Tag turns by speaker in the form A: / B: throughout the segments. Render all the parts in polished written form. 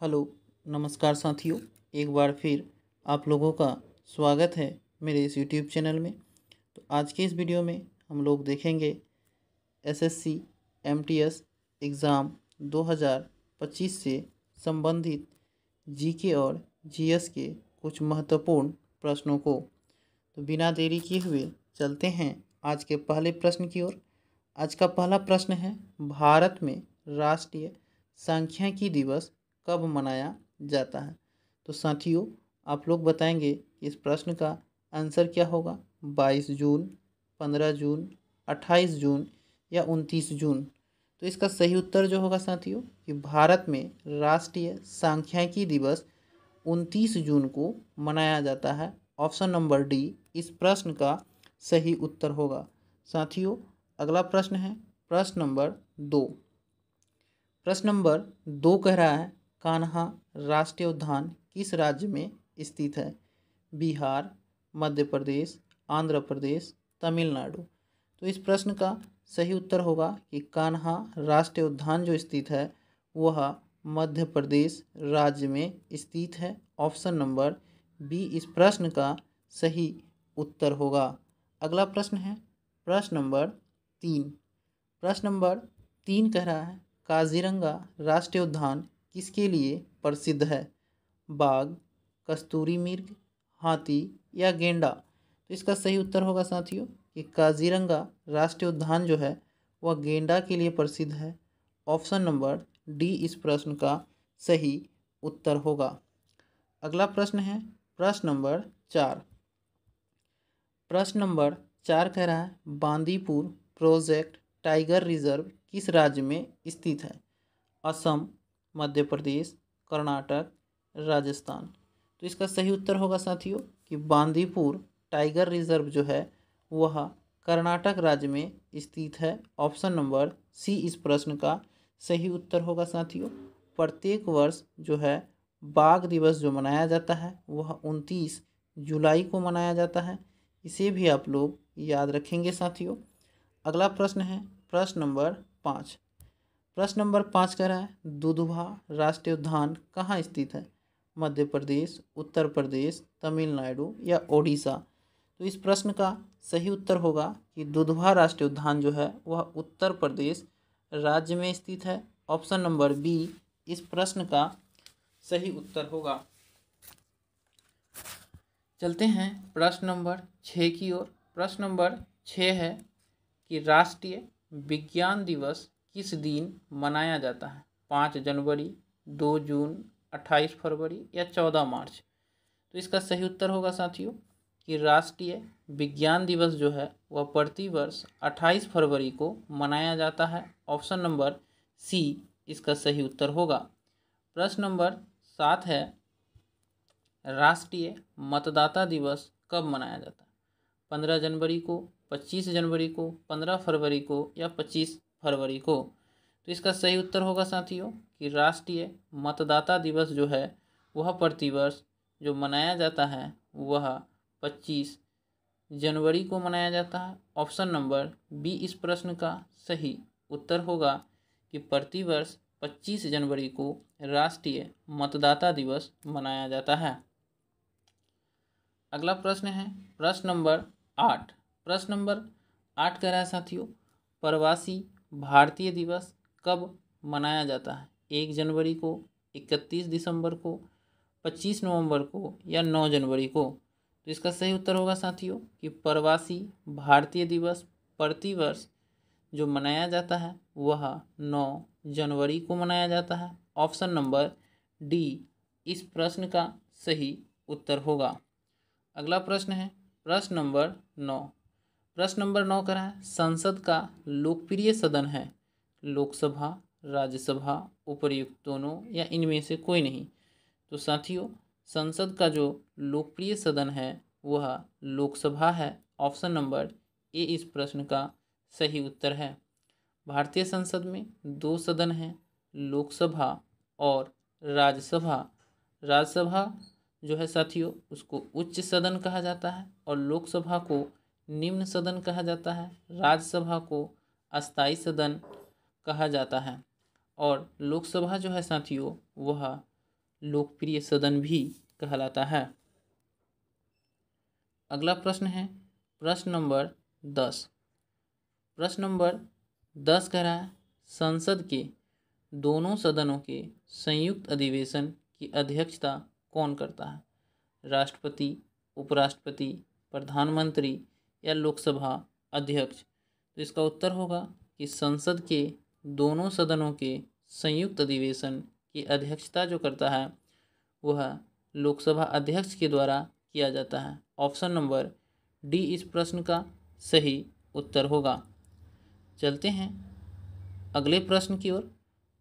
A: Hello, नमस्कार साथियों। एक बार फिर आप लोगों का स्वागत है मेरे इस यूट्यूब चैनल में। तो आज के इस वीडियो में हम लोग देखेंगे एसएससी एमटीएस एग्ज़ाम 2025 से संबंधित जीके और जीएस के कुछ महत्वपूर्ण प्रश्नों को। तो बिना देरी किए हुए चलते हैं आज के पहले प्रश्न की ओर। आज का पहला प्रश्न है, भारत में राष्ट्रीय सांख्यिकी दिवस कब मनाया जाता है? तो साथियों, आप लोग बताएंगे कि इस प्रश्न का आंसर क्या होगा। 22 जून, 15 जून, 28 जून या 29 जून। तो इसका सही उत्तर जो होगा साथियों कि भारत में राष्ट्रीय सांख्यिकी दिवस 29 जून को मनाया जाता है। ऑप्शन नंबर डी इस प्रश्न का सही उत्तर होगा। साथियों, अगला प्रश्न है प्रश्न नंबर 2। प्रश्न नंबर 2 कह रहा है, कान्हा राष्ट्रीय उद्यान किस राज्य में स्थित है? बिहार, मध्य प्रदेश, आंध्र प्रदेश, तमिलनाडु। तो इस प्रश्न का सही उत्तर होगा कि कान्हा राष्ट्रीय उद्यान जो स्थित है वह मध्य प्रदेश राज्य में स्थित है। ऑप्शन नंबर बी इस प्रश्न का सही उत्तर होगा। अगला प्रश्न है प्रश्न नंबर 3। प्रश्न नंबर 3 कह रहा है, काजीरंगा राष्ट्रीय उद्यान किसके लिए प्रसिद्ध है? बाघ, कस्तूरी मृग, हाथी या गेंडा। तो इसका सही उत्तर होगा साथियों कि काजीरंगा राष्ट्रीय उद्यान जो है वह गेंडा के लिए प्रसिद्ध है। ऑप्शन नंबर डी इस प्रश्न का सही उत्तर होगा। अगला प्रश्न है प्रश्न नंबर 4। प्रश्न नंबर 4 कह रहा है, बांदीपुर प्रोजेक्ट टाइगर रिजर्व किस राज्य में स्थित है? असम, मध्य प्रदेश, कर्नाटक, राजस्थान। तो इसका सही उत्तर होगा साथियों कि बांदीपुर टाइगर रिजर्व जो है वह कर्नाटक राज्य में स्थित है। ऑप्शन नंबर सी इस प्रश्न का सही उत्तर होगा साथियों। प्रत्येक वर्ष जो है बाघ दिवस जो मनाया जाता है वह 29 जुलाई को मनाया जाता है। इसे भी आप लोग याद रखेंगे साथियों। अगला प्रश्न है प्रश्न नंबर 5। प्रश्न नंबर 5 कह रहा है, दुधवा राष्ट्रीय उद्यान कहाँ स्थित है? मध्य प्रदेश, उत्तर प्रदेश, तमिलनाडु या ओडिशा। तो इस प्रश्न का सही उत्तर होगा कि दुधवा राष्ट्रीय उद्यान जो है वह उत्तर प्रदेश राज्य में स्थित है। ऑप्शन नंबर बी इस प्रश्न का सही उत्तर होगा। चलते हैं प्रश्न नंबर 6 की ओर। प्रश्न नंबर 6 है कि राष्ट्रीय विज्ञान दिवस किस दिन मनाया जाता है? 5 जनवरी, 2 जून, 28 फरवरी या 14 मार्च। तो इसका सही उत्तर होगा साथियों कि राष्ट्रीय विज्ञान दिवस जो है वह प्रतिवर्ष 28 फरवरी को मनाया जाता है। ऑप्शन नंबर सी इसका सही उत्तर होगा। प्रश्न नंबर 7 है, राष्ट्रीय मतदाता दिवस कब मनाया जाता है? 15 जनवरी को, 25 जनवरी को, 15 फरवरी को या 25 फरवरी को। तो इसका सही उत्तर होगा साथियों कि राष्ट्रीय मतदाता दिवस जो है वह प्रतिवर्ष जो मनाया जाता है वह 25 जनवरी को मनाया जाता है। ऑप्शन नंबर बी इस प्रश्न का सही उत्तर होगा कि प्रतिवर्ष 25 जनवरी को राष्ट्रीय मतदाता दिवस मनाया जाता है। अगला प्रश्न है प्रश्न नंबर 8। प्रश्न नंबर 8 कह रहा है साथियों, प्रवासी भारतीय दिवस कब मनाया जाता है? 1 जनवरी को, 31 दिसंबर को, 25 नवंबर को या 9 जनवरी को। तो इसका सही उत्तर होगा साथियों कि प्रवासी भारतीय दिवस प्रतिवर्ष जो मनाया जाता है वह 9 जनवरी को मनाया जाता है। ऑप्शन नंबर डी इस प्रश्न का सही उत्तर होगा। अगला प्रश्न है प्रश्न नंबर 9। प्रश्न नंबर 9 कह रहा है, संसद का लोकप्रिय सदन है लोकसभा, राज्यसभा, उपर्युक्त दोनों या इनमें से कोई नहीं। तो साथियों, संसद का जो लोकप्रिय सदन है वह लोकसभा है। ऑप्शन नंबर ए इस प्रश्न का सही उत्तर है। भारतीय संसद में 2 सदन हैं, लोकसभा और राज्यसभा। राज्यसभा जो है साथियों उसको उच्च सदन कहा जाता है और लोकसभा को निम्न सदन कहा जाता है। राज्यसभा को अस्थायी सदन कहा जाता है और लोकसभा जो है साथियों वह लोकप्रिय सदन भी कहलाता है। अगला प्रश्न है प्रश्न नंबर 10। प्रश्न नंबर 10 कह रहा है संसद के दोनों सदनों के संयुक्त अधिवेशन की अध्यक्षता कौन करता है? राष्ट्रपति, उपराष्ट्रपति, प्रधानमंत्री या लोकसभा अध्यक्ष? तो इसका उत्तर होगा कि संसद के दोनों सदनों के संयुक्त अधिवेशन की अध्यक्षता जो करता है वह लोकसभा अध्यक्ष के द्वारा किया जाता है। ऑप्शन नंबर डी इस प्रश्न का सही उत्तर होगा। चलते हैं अगले प्रश्न की ओर।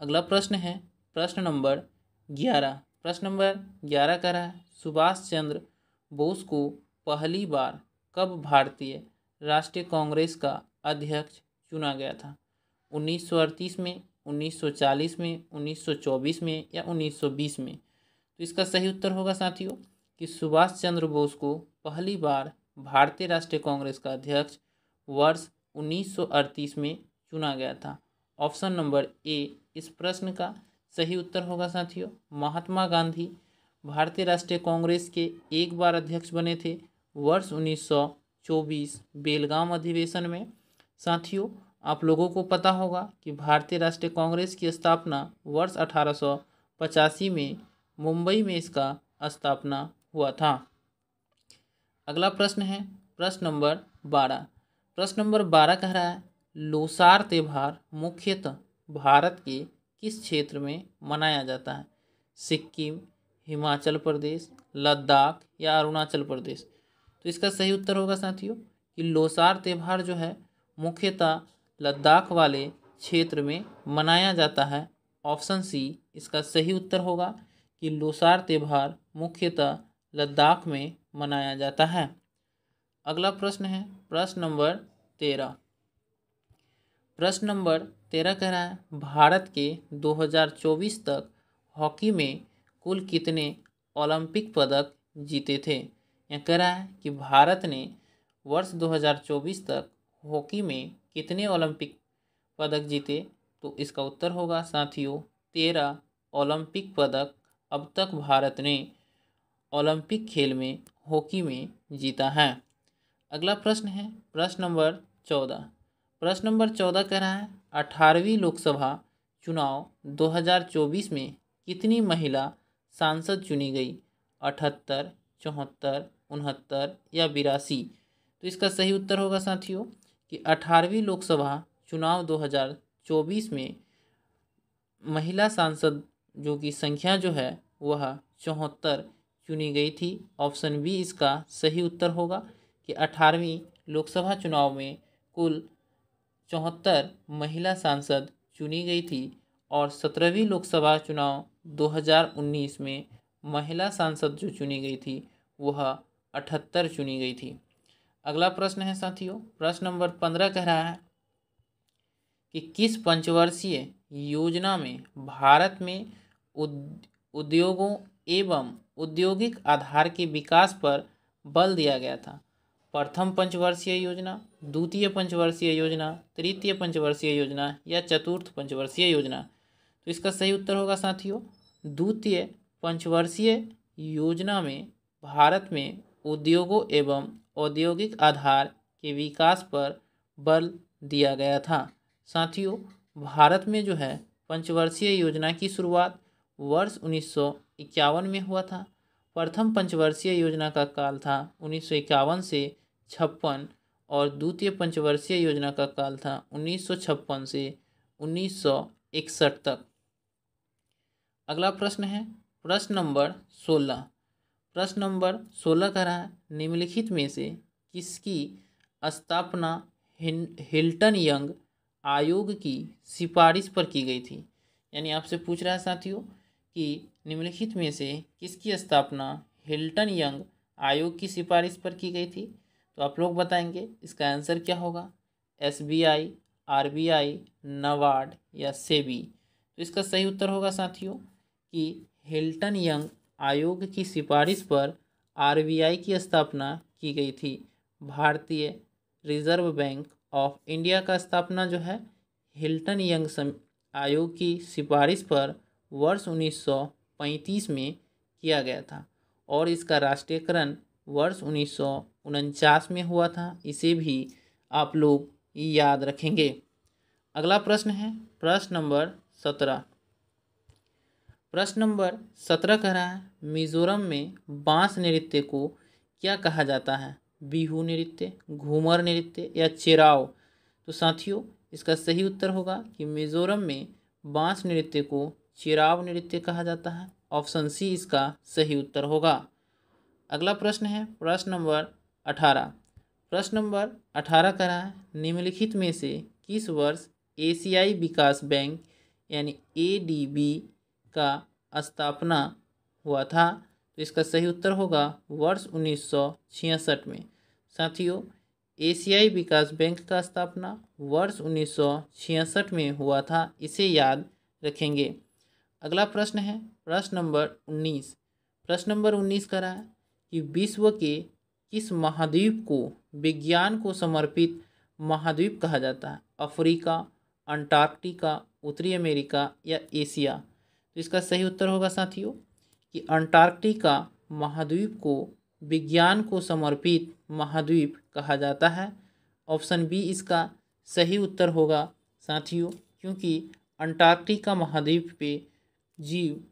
A: अगला प्रश्न है प्रश्न नंबर 11। प्रश्न नंबर 11 कह रहा है सुभाष चंद्र बोस को पहली बार कब भारतीय राष्ट्रीय कांग्रेस का अध्यक्ष चुना गया था? 1938 में, 1940 में, 1924 में या 1920 में? तो इसका सही उत्तर होगा साथियों कि सुभाष चंद्र बोस को पहली बार भारतीय राष्ट्रीय कांग्रेस का अध्यक्ष वर्ष 1938 में चुना गया था। ऑप्शन नंबर ए इस प्रश्न का सही उत्तर होगा साथियों। महात्मा गांधी भारतीय राष्ट्रीय कांग्रेस के एक बार अध्यक्ष बने थे वर्ष 1924 बेलगाम अधिवेशन में। साथियों आप लोगों को पता होगा कि भारतीय राष्ट्रीय कांग्रेस की स्थापना वर्ष 1885 में मुंबई में इसका स्थापना हुआ था। अगला प्रश्न है प्रश्न नंबर 12। प्रश्न नंबर 12 कह रहा है लोसार त्योहार मुख्यतः भारत के किस क्षेत्र में मनाया जाता है? सिक्किम, हिमाचल प्रदेश, लद्दाख या अरुणाचल प्रदेश? तो इसका सही उत्तर होगा साथियों कि लोसार त्योहार जो है मुख्यतः लद्दाख वाले क्षेत्र में मनाया जाता है। ऑप्शन सी इसका सही उत्तर होगा कि लोसार त्योहार मुख्यतः लद्दाख में मनाया जाता है। अगला प्रश्न है प्रश्न नंबर 13। प्रश्न नंबर 13 कह रहा है भारत के 2024 तक हॉकी में कुल कितने ओलंपिक पदक जीते थे? यह कह रहा है कि भारत ने वर्ष 2024 तक हॉकी में कितने ओलंपिक पदक जीते? तो इसका उत्तर होगा साथियों 13 ओलंपिक पदक अब तक भारत ने ओलंपिक खेल में हॉकी में जीता है। अगला प्रश्न है प्रश्न नंबर 14। प्रश्न नंबर 14 कह रहा है 18वीं लोकसभा चुनाव 2024 में कितनी महिला सांसद चुनी गई? 78, 74, 69 या 82? तो इसका सही उत्तर होगा साथियों कि 18वीं लोकसभा चुनाव 2024 में महिला सांसद जो की संख्या जो है वह 74 चुनी गई थी। ऑप्शन बी इसका सही उत्तर होगा कि 18वीं लोकसभा चुनाव में कुल 74 महिला सांसद चुनी गई थी और 17वीं लोकसभा चुनाव 2019 में महिला सांसद जो चुनी गई थी वह 78 चुनी गई थी। अगला प्रश्न है साथियों प्रश्न नंबर 15 कह रहा है कि किस पंचवर्षीय योजना में भारत में उद्योगों एवं औद्योगिक आधार के विकास पर बल दिया गया था? प्रथम पंचवर्षीय योजना, द्वितीय पंचवर्षीय योजना, तृतीय पंचवर्षीय योजना या चतुर्थ पंचवर्षीय योजना? तो इसका सही उत्तर होगा साथियों द्वितीय पंचवर्षीय योजना में भारत में उद्योगों एवं औद्योगिक आधार के विकास पर बल दिया गया था। साथियों भारत में जो है पंचवर्षीय योजना की शुरुआत वर्ष 1951 में हुआ था। प्रथम पंचवर्षीय योजना का काल था 1951 से 56 और द्वितीय पंचवर्षीय योजना का काल था 1956 से 1961 तक। अगला प्रश्न है प्रश्न नंबर 16। प्रश्न नंबर 16 कह रहा है निम्नलिखित में से किसकी स्थापना हिल्टन यंग आयोग की सिफारिश पर की गई थी? यानी आपसे पूछ रहा है साथियों कि निम्नलिखित में से किसकी स्थापना हिल्टन यंग आयोग की सिफारिश पर की गई थी? तो आप लोग बताएंगे इसका आंसर क्या होगा? SBI, RBI, नाबार्ड या सेबी? तो इसका सही उत्तर होगा साथियों कि हिल्टन यंग आयोग की सिफारिश पर RBI की स्थापना की गई थी। भारतीय रिजर्व बैंक ऑफ इंडिया का स्थापना जो है हिल्टन यंग आयोग की सिफारिश पर वर्ष 1935 में किया गया था और इसका राष्ट्रीयकरण वर्ष 1949 में हुआ था। इसे भी आप लोग याद रखेंगे। अगला प्रश्न है प्रश्न नंबर 17। प्रश्न नंबर 17 कह रहा है मिजोरम में बांस नृत्य को क्या कहा जाता है? बिहू नृत्य, घूमर नृत्य या चेराव? तो साथियों इसका सही उत्तर होगा कि मिजोरम में बांस नृत्य को चेराव नृत्य कहा जाता है। ऑप्शन सी इसका सही उत्तर होगा। अगला प्रश्न है प्रश्न नंबर 18। प्रश्न नंबर 18 कह रहा है निम्नलिखित में से किस वर्ष एशियाई विकास बैंक यानी एडीबी का स्थापना हुआ था? तो इसका सही उत्तर होगा वर्ष 1966 में। साथियों एशियाई विकास बैंक का स्थापना वर्ष 1966 में हुआ था, इसे याद रखेंगे। अगला प्रश्न है प्रश्न नंबर 19। प्रश्न नंबर 19 कह रहा है कि विश्व के किस महाद्वीप को विज्ञान को समर्पित महाद्वीप कहा जाता है? अफ्रीका, अंटार्कटिका, उत्तरी अमेरिका या एशिया? तो इसका सही उत्तर होगा साथियों कि अंटार्कटिका महाद्वीप को विज्ञान को समर्पित महाद्वीप कहा जाता है। ऑप्शन बी इसका सही उत्तर होगा साथियों, क्योंकि अंटार्कटिका महाद्वीप पे जीव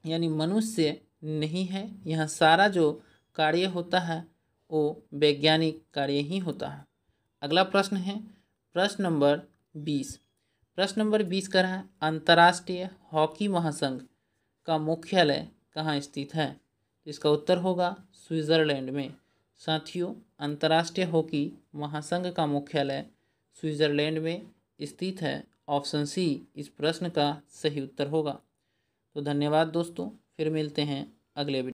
A: यानी मनुष्य नहीं है। यहाँ सारा जो कार्य होता है वो वैज्ञानिक कार्य ही होता है। अगला प्रश्न है प्रश्न नंबर 20। प्रश्न नंबर 20 कह रहा है अंतर्राष्ट्रीय हॉकी महासंघ का मुख्यालय कहाँ स्थित है? इसका उत्तर होगा स्विट्ज़रलैंड में। साथियों अंतर्राष्ट्रीय हॉकी महासंघ का मुख्यालय स्विट्ज़रलैंड में स्थित है। ऑप्शन सी इस प्रश्न का सही उत्तर होगा। तो धन्यवाद दोस्तों, फिर मिलते हैं अगले वीडियो।